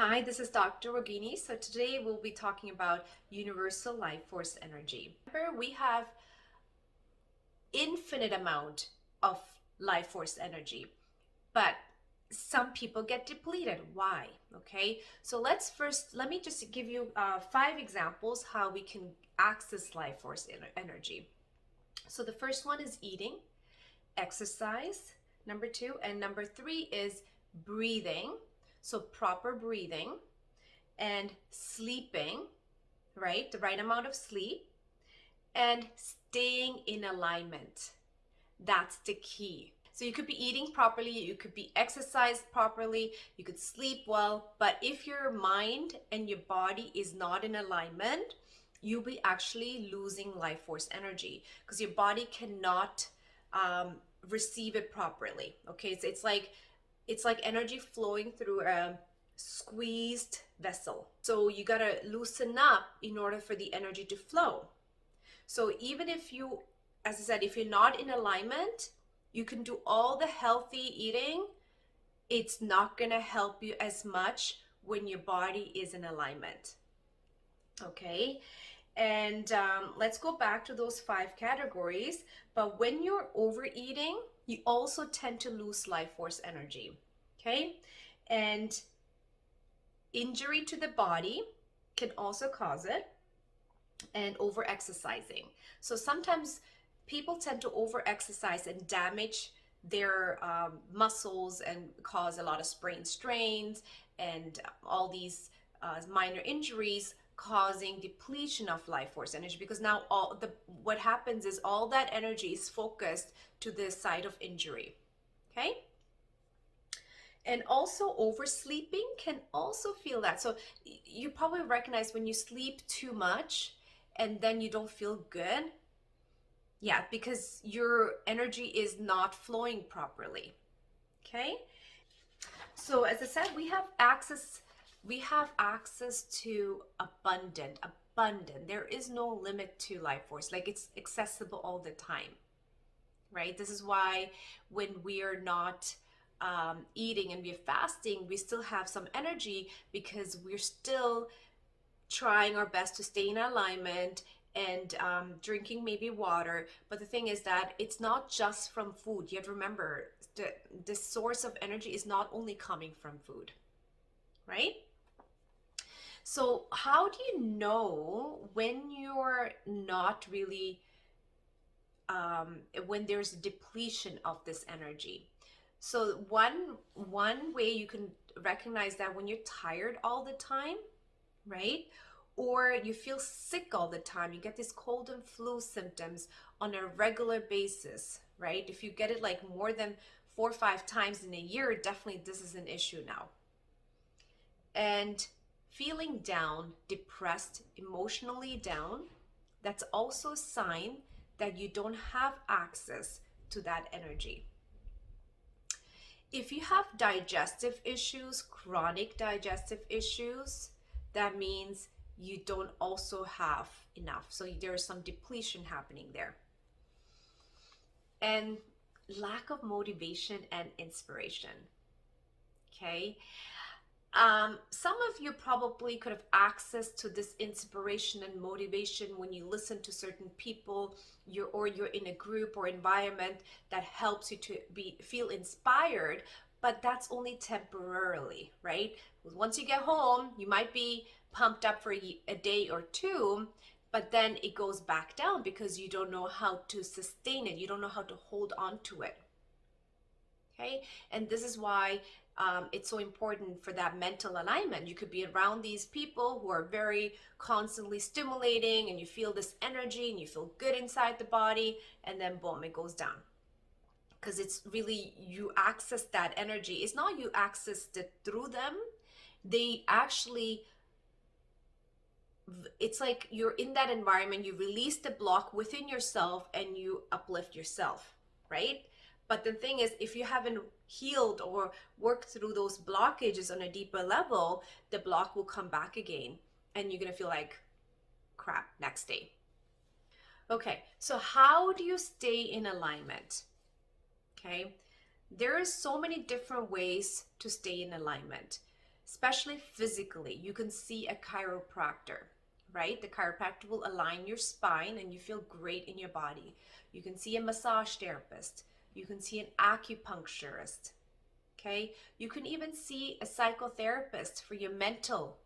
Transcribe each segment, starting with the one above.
Hi, this is Dr. Rogini. So today we'll be talking about universal life force energy. Remember, we have infinite amount of life force energy, but some people get depleted. Why? Okay, so let me just give you 5 examples how we can access life force energy. So the first one is eating, exercise, number 2, and number 3 is breathing. So proper breathing and sleeping, right? The right amount of sleep and staying in alignment. That's the key. So you could be eating properly, you could be exercised properly, you could sleep well, but if your mind and your body is not in alignment, you'll be actually losing life force energy because your body cannot receive it properly. Okay, it's like energy flowing through a squeezed vessel. So you gotta loosen up in order for the energy to flow. So even if you, as I said, if you're not in alignment, you can do all the healthy eating. It's not gonna help you as much when your body is in alignment. Okay, and let's go back to those 5 categories. But when you're overeating, you also tend to lose life force energy. Okay, and injury to the body can also cause it, and over exercising. So sometimes people tend to over exercise and damage their muscles and cause a lot of sprain strains and all these minor injuries, causing depletion of life force energy, because now what happens is all that energy is focused to the site of injury. Okay, and also oversleeping can also feel that. So you probably recognize when you sleep too much and then you don't feel good. Yeah, because your energy is not flowing properly. Okay, so as I said, we have access to abundant. There is no limit to life force. Like, it's accessible all the time, right? This is why when we are not eating and we're fasting, we still have some energy because we're still trying our best to stay in alignment and drinking maybe water. But the thing is that it's not just from food. You have to remember the source of energy is not only coming from food, right? So how do you know when you're not really when there's a depletion of this energy? So one way you can recognize that, when you're tired all the time, right? Or you feel sick all the time, you get these cold and flu symptoms on a regular basis, right? If you get it like more than 4 or 5 times in a year, definitely this is an issue now. And feeling down, depressed, emotionally down, that's also a sign that you don't have access to that energy. If you have digestive issues, chronic digestive issues, that means you don't also have enough. So there's some depletion happening there. And lack of motivation and inspiration. Okay. Some of you probably could have access to this inspiration and motivation when you listen to certain people, you're in a group or environment that helps you to feel inspired, but that's only temporarily, right? Once you get home, you might be pumped up for a day or two, but then it goes back down because you don't know how to sustain it. You don't know how to hold on to it. Okay, and this is why it's so important for that mental alignment. You could be around these people who are very constantly stimulating, and you feel this energy and you feel good inside the body, and then boom, it goes down. Because it's really, you access that energy. It's not you accessed it through them. They actually, it's like you're in that environment, you release the block within yourself and you uplift yourself, right? But the thing is, if you haven't healed or worked through those blockages on a deeper level, the block will come back again and you're going to feel like crap next day. Okay, so how do you stay in alignment? Okay, there are so many different ways to stay in alignment. especially physically, you can see a chiropractor, right? The chiropractor will align your spine and you feel great in your body. You can see a massage therapist. You can see an acupuncturist. Okay? You can even see a psychotherapist for your mental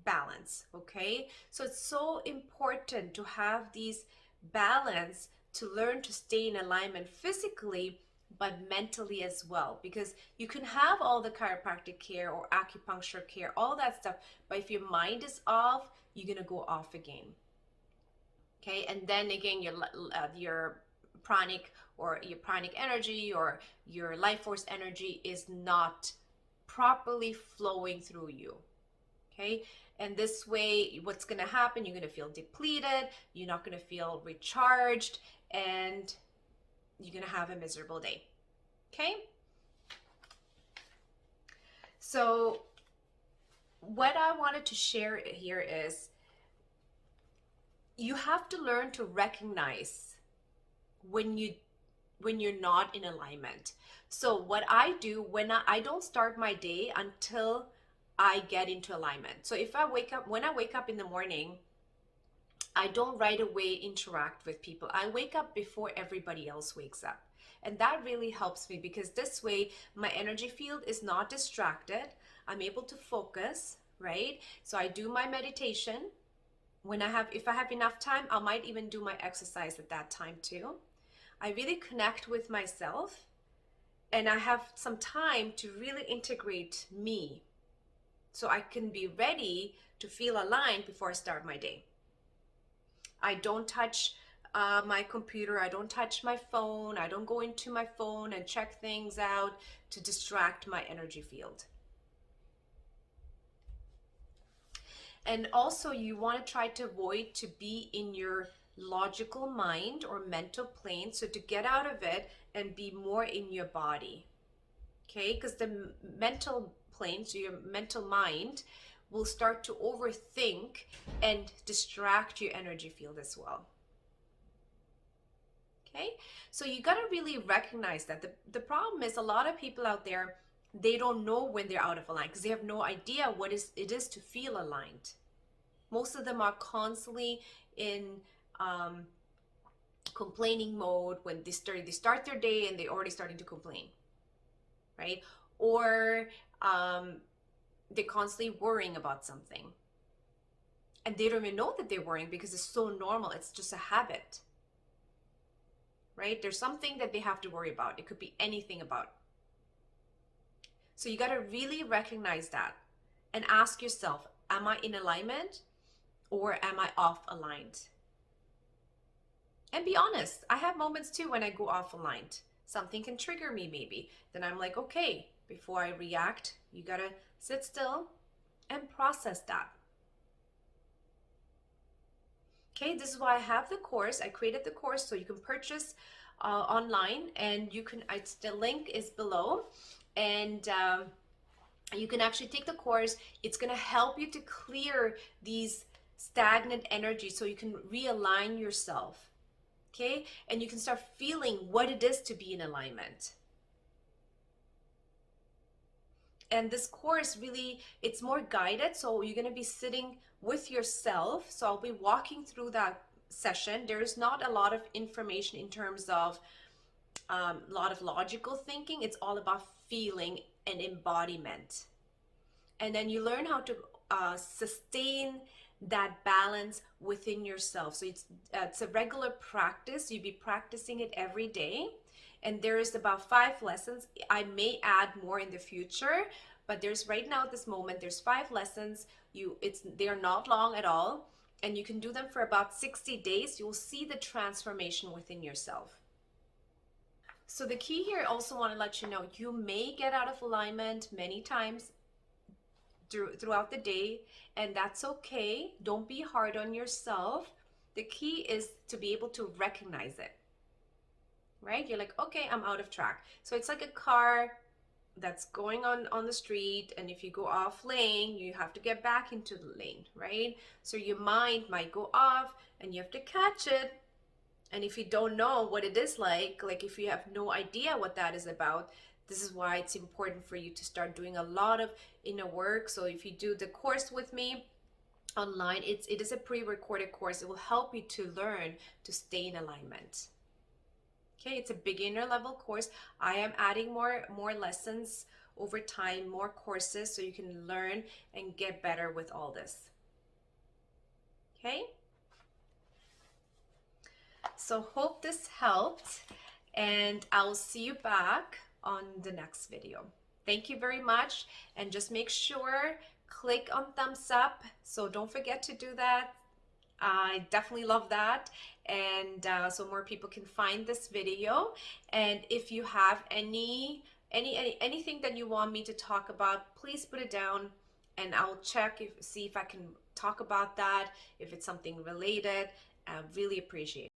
balance. Okay? So it's so important to have these balance to learn to stay in alignment physically but mentally as well, because you can have all the chiropractic care or acupuncture care, all that stuff, but if your mind is off, you're going to go off again. Okay, and then again your pranic or your pranic energy or your life force energy is not properly flowing through you. Okay, and this way what's going to happen, you're going to feel depleted, you're not going to feel recharged, and you're going to have a miserable day. Okay, so what I wanted to share here is you have to learn to recognize when you're not in alignment. So what I do, when I don't start my day until I get into alignment. So if I wake up, when I wake up in the morning, I don't right away interact with people. I wake up before everybody else wakes up. And that really helps me because this way my energy field is not distracted. I'm able to focus, right? So I do my meditation. If I have enough time, I might even do my exercise at that time too. I really connect with myself and I have some time to really integrate me so I can be ready to feel aligned before I start my day. I don't touch my computer. I don't touch my phone. I don't go into my phone and check things out to distract my energy field. And also you want to try to avoid to be in your logical mind or mental plane, so to get out of it and be more in your body. Okay, because the mental plane, so your mental mind, will start to overthink and distract your energy field as well. Okay, so you got to really recognize that. The problem is a lot of people out there, they don't know when they're out of alignment because they have no idea what it is to feel aligned. Most of them are constantly in complaining mode when they start their day and they're already starting to complain, right? Or they're constantly worrying about something and they don't even know that they're worrying because it's so normal. It's just a habit, right? There's something that they have to worry about. It could be anything about. So you got to really recognize that and ask yourself, am I in alignment or am I off aligned? And be honest. I have moments too when I go off aligned. Something can trigger me maybe. Then I'm like, okay, before I react, you got to sit still and process that. Okay, this is why I have the course. I created the course so you can purchase online, and you can, the link is below, and you can actually take the course. It's going to help you to clear these stagnant energies so you can realign yourself. Okay, and you can start feeling what it is to be in alignment. And this course really, it's more guided, so you're going to be sitting with yourself. So I'll be walking through that session. There's not a lot of information in terms of a lot of logical thinking. It's all about feeling and embodiment. And then you learn how to sustain that balance within yourself. So it's a regular practice. You'll be practicing it every day. And there is about 5 lessons. I may add more in the future, but there's right now at this moment, there's 5 lessons. They're not long at all. And you can do them for about 60 days. You'll see the transformation within yourself. So the key here, I also want to let you know, you may get out of alignment many times throughout the day, and that's okay. Don't be hard on yourself. The key is to be able to recognize it, right? You're like, okay, I'm out of track. So it's like a car that's going on the street, and if you go off lane, you have to get back into the lane, right? So your mind might go off and you have to catch it. And if you don't know what it is like if you have no idea what that is about, This is why it's important for you to start doing a lot of inner work. So if you do the course with me online, it is a pre-recorded course. It will help you to learn to stay in alignment. Okay, it's a beginner level course. I am adding more lessons over time, more courses, so you can learn and get better with all this. Okay, so hope this helped, and I'll see you back on the next video. Thank you very much, and just make sure click on thumbs up, so don't forget to do that. I definitely love that, and so more people can find this video. And if you have anything that you want me to talk about, please put it down, and I'll see if I can talk about that, if it's something related. I really appreciate it.